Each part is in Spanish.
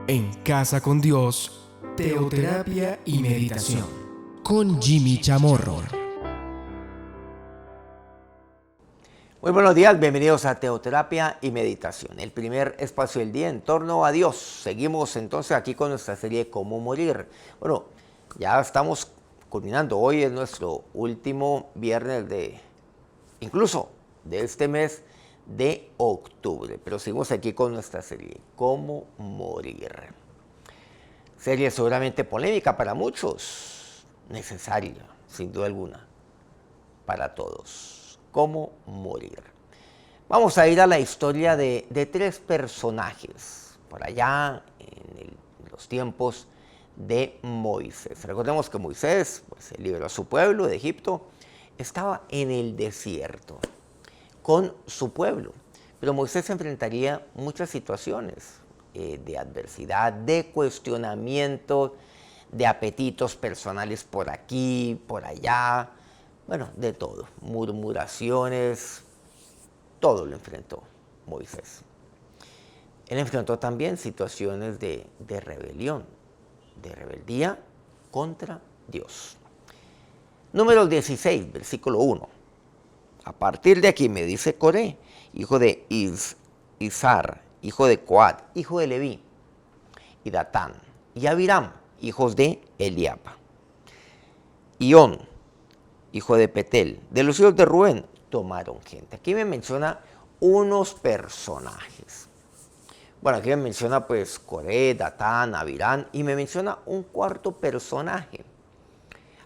En Casa con Dios, teoterapia y meditación, con Jimmy Chamorro. Muy buenos días, bienvenidos a Teoterapia y Meditación, el primer espacio del día en torno a Dios. Seguimos entonces aquí con nuestra serie Cómo Morir. Bueno, ya estamos culminando, hoy es nuestro último viernes incluso de este mes de octubre, pero seguimos aquí con nuestra serie Cómo Morir. Serie seguramente polémica para muchos, necesaria, sin duda alguna, para todos. Cómo morir. Vamos a ir a la historia de tres personajes, por allá en los tiempos de Moisés. Recordemos que Moisés liberó a su pueblo de Egipto, estaba en el desierto con su pueblo, pero Moisés enfrentaría muchas situaciones de adversidad, de cuestionamiento, de apetitos personales por aquí, por allá, bueno, de todo, murmuraciones, todo lo enfrentó Moisés. Él enfrentó también situaciones de rebelión, de rebeldía contra Dios. Números 16, versículo 1. A partir de aquí me dice Coré, hijo de Izar, hijo de Coat, hijo de Leví, y Datán, y Abiram, hijos de Eliapa. Ión, hijo de Petel, de los hijos de Rubén, tomaron gente. Aquí me menciona unos personajes. Bueno, aquí me menciona pues Coré, Datán, Abiram, y me menciona un cuarto personaje.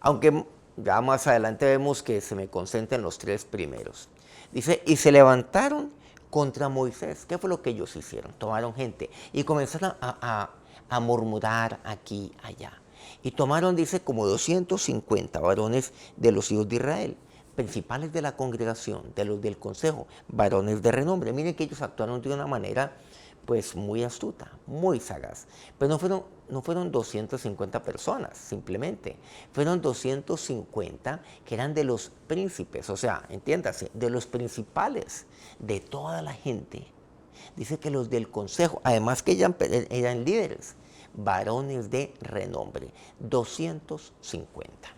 Aunque ya más adelante vemos que se me concentran los tres primeros. Dice, y se levantaron contra Moisés. ¿Qué fue lo que ellos hicieron? Tomaron gente y comenzaron a murmurar aquí, allá. Y tomaron, dice, como 250 varones de los hijos de Israel, principales de la congregación, de los del consejo, varones de renombre. Miren que ellos actuaron de una manera pues muy astuta, muy sagaz. Pero no fueron 250 personas, simplemente. Fueron 250 que eran de los príncipes, o sea, entiéndase, de los principales, de toda la gente. Dice que los del consejo, además que eran líderes, varones de renombre, 250.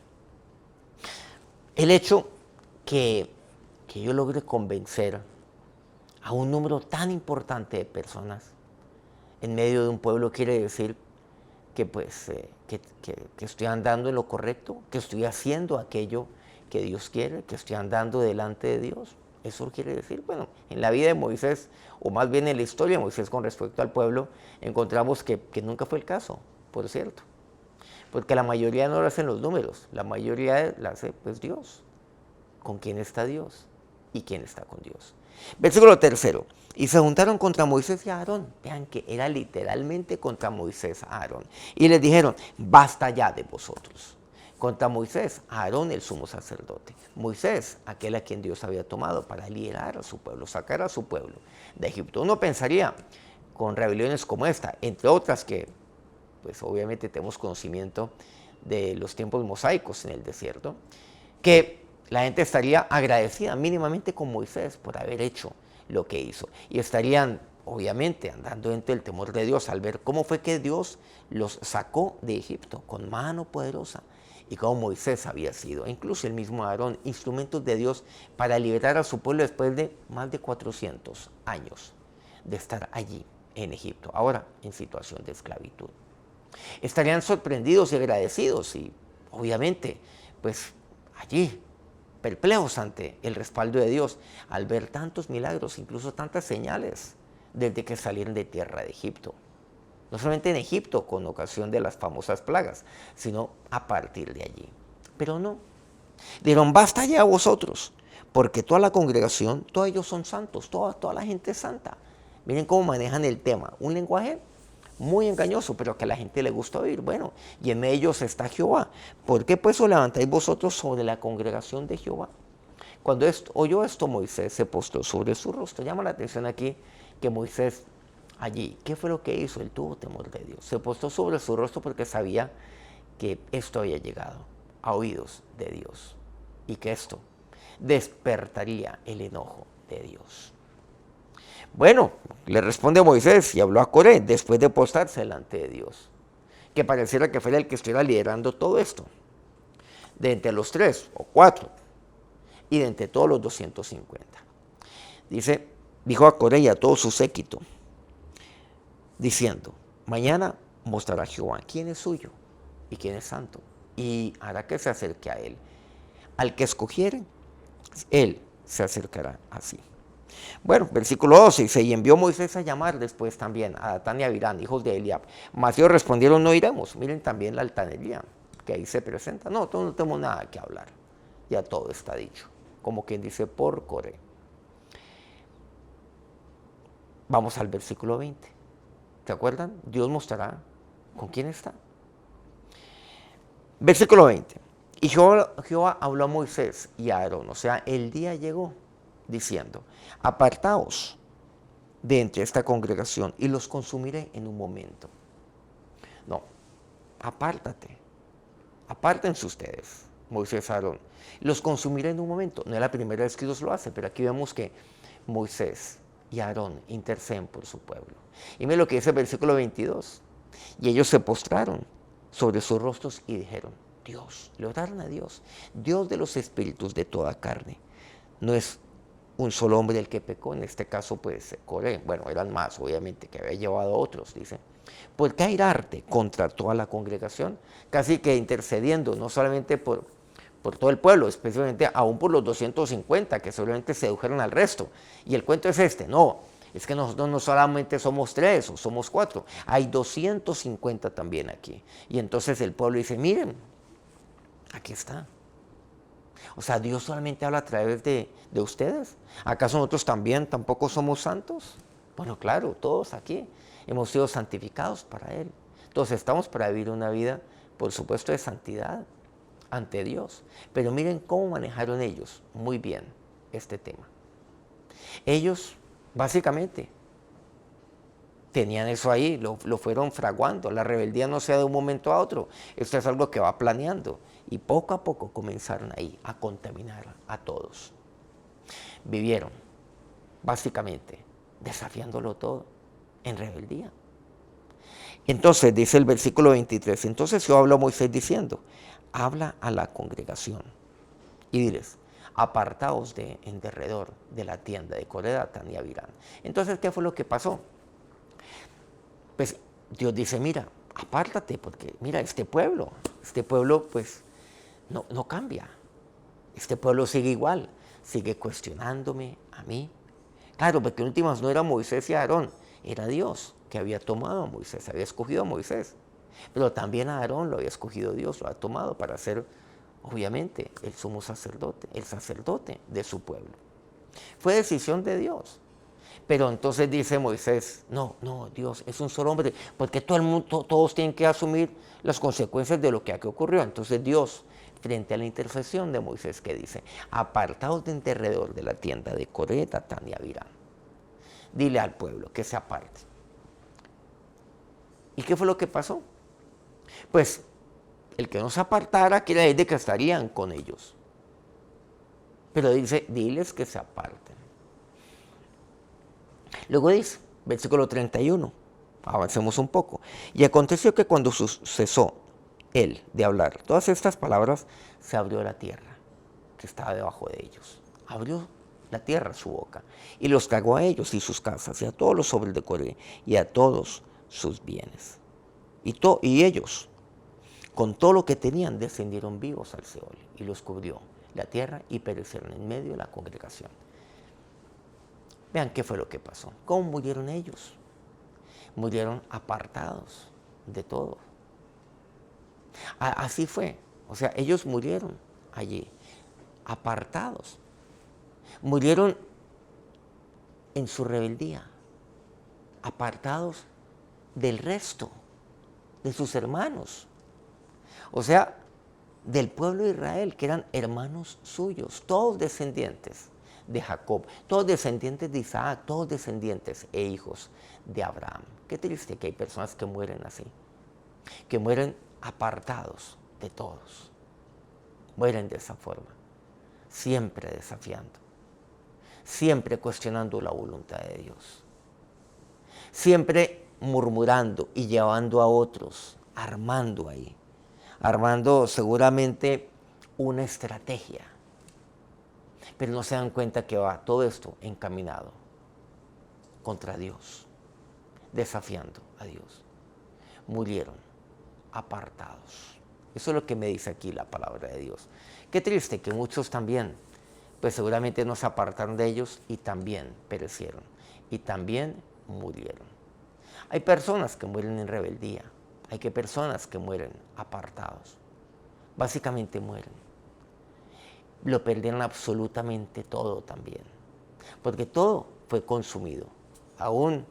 El hecho que yo logre convencer a un número tan importante de personas en medio de un pueblo quiere decir que, que estoy andando en lo correcto, que estoy haciendo aquello que Dios quiere, que estoy andando delante de Dios. Eso quiere decir, bueno, en la vida de Moisés, o más bien en la historia de Moisés con respecto al pueblo, encontramos que nunca fue el caso, por cierto. Porque la mayoría no lo hacen los números, la mayoría la hace pues Dios. ¿Con quién está Dios? ¿Y quién está con Dios? Versículo 3. Y se juntaron contra Moisés y Aarón. Vean que era literalmente contra Moisés a Aarón. Y les dijeron, basta ya de vosotros. Contra Moisés, Aarón el sumo sacerdote. Moisés, aquel a quien Dios había tomado para liderar a su pueblo, sacar a su pueblo de Egipto. Uno pensaría, con rebeliones como esta, entre otras que, pues obviamente tenemos conocimiento de los tiempos mosaicos en el desierto, que la gente estaría agradecida mínimamente con Moisés por haber hecho lo que hizo. Y estarían, obviamente, andando entre el temor de Dios al ver cómo fue que Dios los sacó de Egipto con mano poderosa y cómo Moisés había sido, incluso el mismo Aarón, instrumentos de Dios para liberar a su pueblo después de más de 400 años de estar allí en Egipto, ahora en situación de esclavitud. Estarían sorprendidos y agradecidos y, obviamente, pues allí perplejos ante el respaldo de Dios al ver tantos milagros, incluso tantas señales desde que salieron de tierra de Egipto. No solamente en Egipto con ocasión de las famosas plagas, sino a partir de allí. Pero no. Dijeron, basta ya vosotros, porque toda la congregación, todos ellos son santos, toda la gente es santa. Miren cómo manejan el tema, un lenguaje muy engañoso, pero que a la gente le gusta oír. Bueno, y en ellos está Jehová. ¿Por qué pues os levantáis vosotros sobre la congregación de Jehová? Cuando oyó esto Moisés se postró sobre su rostro. Llama la atención aquí que Moisés allí, ¿qué fue lo que hizo? Él tuvo temor de Dios. Se postró sobre su rostro porque sabía que esto había llegado a oídos de Dios y que esto despertaría el enojo de Dios. Bueno, le responde Moisés y habló a Coré después de postrarse delante de Dios, que pareciera que fuera el que estuviera liderando todo esto, de entre los 3 o 4 y de entre todos los 250. Dijo a Coré y a todo su séquito, diciendo, mañana mostrará Jehová quién es suyo y quién es santo, y hará que se acerque a él. Al que escogiere, él se acercará así. Bueno, versículo 12, dice, y envió Moisés a llamar después también a Datán y a Abirán, hijos de Eliab. Mas ellos respondieron, no iremos. Miren también la altanería que ahí se presenta. No tenemos nada que hablar. Ya todo está dicho. Como quien dice, por Coré. Vamos al versículo 20. ¿Se acuerdan? Dios mostrará con quién está. Versículo 20. Y Jehová habló a Moisés y a Aarón, o sea, el día llegó, diciendo, apartaos de entre esta congregación y los consumiré en un momento. No, apártate, apártense ustedes, Moisés y Aarón, y los consumiré en un momento. No es la primera vez que Dios lo hace, pero aquí vemos que Moisés y Aarón interceden por su pueblo. Y miren lo que dice el versículo 22. Y ellos se postraron sobre sus rostros y dijeron, Dios, le oraron a Dios, Dios de los espíritus de toda carne. No es un solo hombre el que pecó, en este caso pues Coré, bueno, eran más obviamente, que había llevado a otros, dice. ¿Por qué airarte contra toda la congregación? Casi que intercediendo, no solamente por todo el pueblo, especialmente aún por los 250 que seguramente sedujeron al resto. Y el cuento es este, no, es que nosotros no solamente somos 3 o somos 4, hay 250 también aquí. Y entonces el pueblo dice, miren, aquí está. O sea, Dios solamente habla a través de ustedes. ¿Acaso nosotros también tampoco somos santos? Bueno, claro, todos aquí hemos sido santificados para Él. Entonces estamos para vivir una vida, por supuesto, de santidad ante Dios. Pero miren cómo manejaron ellos muy bien este tema. Ellos, básicamente, tenían eso ahí, lo fueron fraguando. La rebeldía no se da de un momento a otro. Esto es algo que va planeando. Y poco a poco comenzaron ahí a contaminar a todos. Vivieron, básicamente, desafiándolo todo en rebeldía. Entonces, dice el versículo 23, entonces Jehová habló a Moisés diciendo, habla a la congregación y diles, apartaos en derredor de la tienda de Coré, Datán y Abirán. Entonces, ¿qué fue lo que pasó? Pues Dios dice, mira, apártate, porque mira, este pueblo pues no cambia. Este pueblo sigue igual, sigue cuestionándome a mí. Claro, porque en últimas no era Moisés y Aarón, era Dios que había tomado a Moisés, había escogido a Moisés. Pero también a Aarón lo había escogido Dios, lo ha tomado para ser, obviamente, el sumo sacerdote, el sacerdote de su pueblo. Fue decisión de Dios. Pero entonces dice Moisés, no, Dios es un solo hombre, porque todo el mundo, todos tienen que asumir las consecuencias de lo que aquí ocurrió. Entonces Dios, frente a la intercesión de Moisés, que dice, apartaos de alrededor de la tienda de Coré, Datán y Abirán. Dile al pueblo que se aparte. ¿Y qué fue lo que pasó? Pues el que no se apartara quiere decir que estarían con ellos. Pero dice, diles que se aparten. Luego dice, versículo 31, avancemos un poco. Y aconteció que cuando cesó él de hablar todas estas palabras, se abrió la tierra que estaba debajo de ellos. Abrió la tierra su boca y los tragó a ellos y sus casas y a todos los hombres de Coré y a todos sus bienes. Y ellos, con todo lo que tenían, descendieron vivos al Seol y los cubrió la tierra y perecieron en medio de la congregación. Vean qué fue lo que pasó. ¿Cómo murieron ellos? Murieron apartados de todo. Así fue. O sea, ellos murieron allí, apartados. Murieron en su rebeldía, apartados del resto, de sus hermanos. O sea, del pueblo de Israel, que eran hermanos suyos, todos descendientes de Jacob, todos descendientes de Isaac, todos descendientes e hijos de Abraham. Qué triste que hay personas que mueren así, que mueren apartados de todos, mueren de esa forma, siempre desafiando, siempre cuestionando la voluntad de Dios, siempre murmurando y llevando a otros, armando seguramente una estrategia, pero no se dan cuenta que va todo esto encaminado contra Dios, desafiando a Dios. Murieron apartados. Eso es lo que me dice aquí la palabra de Dios. Qué triste que muchos también, pues seguramente no se apartaron de ellos y también perecieron y también murieron. Hay personas que mueren en rebeldía, hay que personas que mueren apartados. Básicamente mueren. Lo perdieron absolutamente todo también, porque todo fue consumido, aún,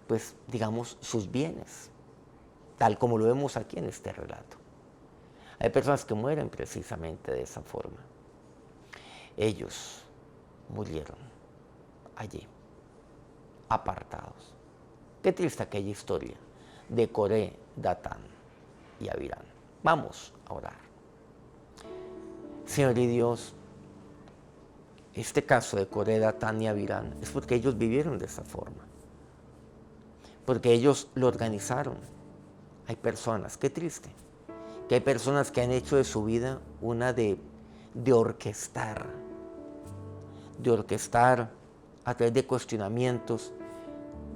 pues digamos, sus bienes, tal como lo vemos aquí en este relato. Hay personas que mueren precisamente de esa forma. Ellos murieron allí, apartados. Qué triste aquella historia de Coré, Datán y Abirán. Vamos a orar. Señor y Dios, este caso de Coré, Datán y Abirán es porque ellos vivieron de esa forma, porque ellos lo organizaron. Hay personas, qué triste, que hay personas que han hecho de su vida una de orquestar a través de cuestionamientos,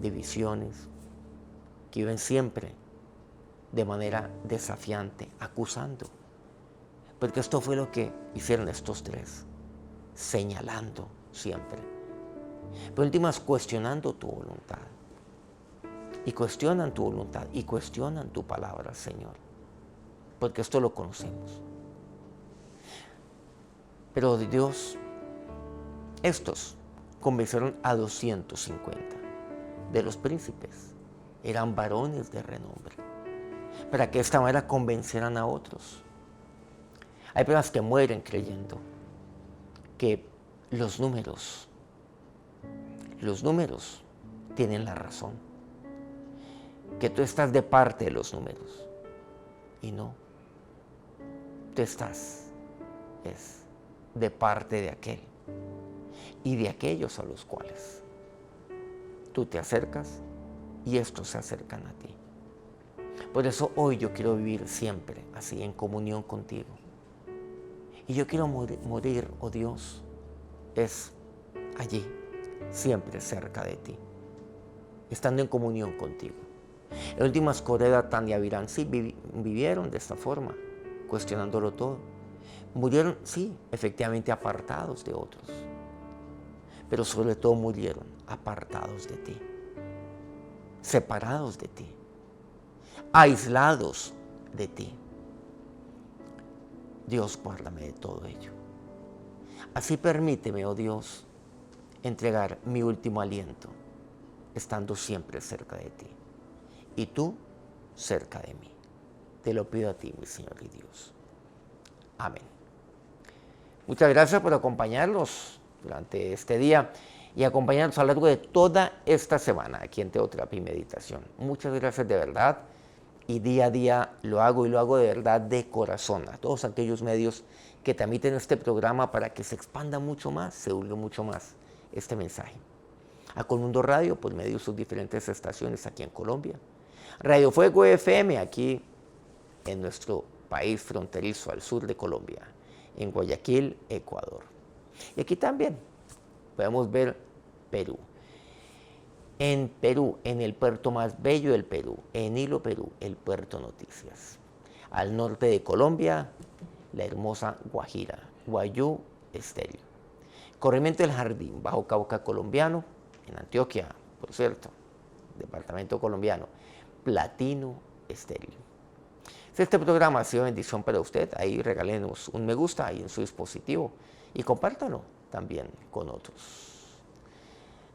de visiones, que viven siempre de manera desafiante, acusando. Porque esto fue lo que hicieron estos tres, señalando siempre. Pero últimas, cuestionando tu voluntad. Y cuestionan tu voluntad y cuestionan tu palabra, Señor. Porque esto lo conocemos. Pero Dios, estos convencieron a 250 de los príncipes. Eran varones de renombre, para que de esta manera convencieran a otros. Hay personas que mueren creyendo que los números tienen la razón, que tú estás de parte de los números, y no, tú estás de parte de aquel y de aquellos a los cuales tú te acercas y estos se acercan a ti. Por eso hoy yo quiero vivir siempre así, en comunión contigo. Y yo quiero morir, oh Dios, es allí, siempre cerca de ti, estando en comunión contigo. En últimas, Coré, Datán y Abirán sí vivieron de esta forma, cuestionándolo todo. Murieron, sí, efectivamente apartados de otros, pero sobre todo murieron apartados de ti, separados de ti, aislados de ti. Dios, guárdame de todo ello. Así permíteme, oh Dios, entregar mi último aliento, estando siempre cerca de ti, y tú cerca de mí. Te lo pido a ti, mi Señor y Dios. Amén. Muchas gracias por acompañarnos durante este día y acompañarnos a lo largo de toda esta semana aquí en Teoterapia y Meditación. Muchas gracias de verdad, y día a día lo hago de verdad de corazón, a todos aquellos medios que transmiten este programa para que se expanda mucho más, se divulgue mucho más este mensaje. A Colmundo Radio, por medio de sus diferentes estaciones aquí en Colombia. Radio Fuego FM aquí en nuestro país fronterizo al sur de Colombia, en Guayaquil, Ecuador. Y aquí también podemos ver Perú. En Perú, en el puerto más bello del Perú, en Hilo, Perú, el Puerto Noticias. Al norte de Colombia, la hermosa Guajira, Guayú Estéreo. Corregimiento del Jardín, Bajo Cauca colombiano, en Antioquia, por cierto, departamento colombiano, Platino Estéreo. Si este programa ha sido bendición para usted, ahí regálenos un me gusta ahí en su dispositivo y compártalo también con otros.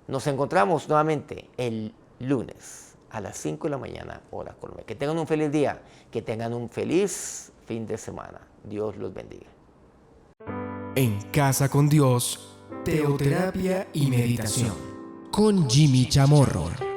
Nos encontramos nuevamente el lunes a las 5 de la mañana, hora Colombia. Que tengan un feliz día, que tengan un feliz fin de semana. Dios los bendiga. En Casa con Dios, teoterapia y meditación con Jimmy Chamorro.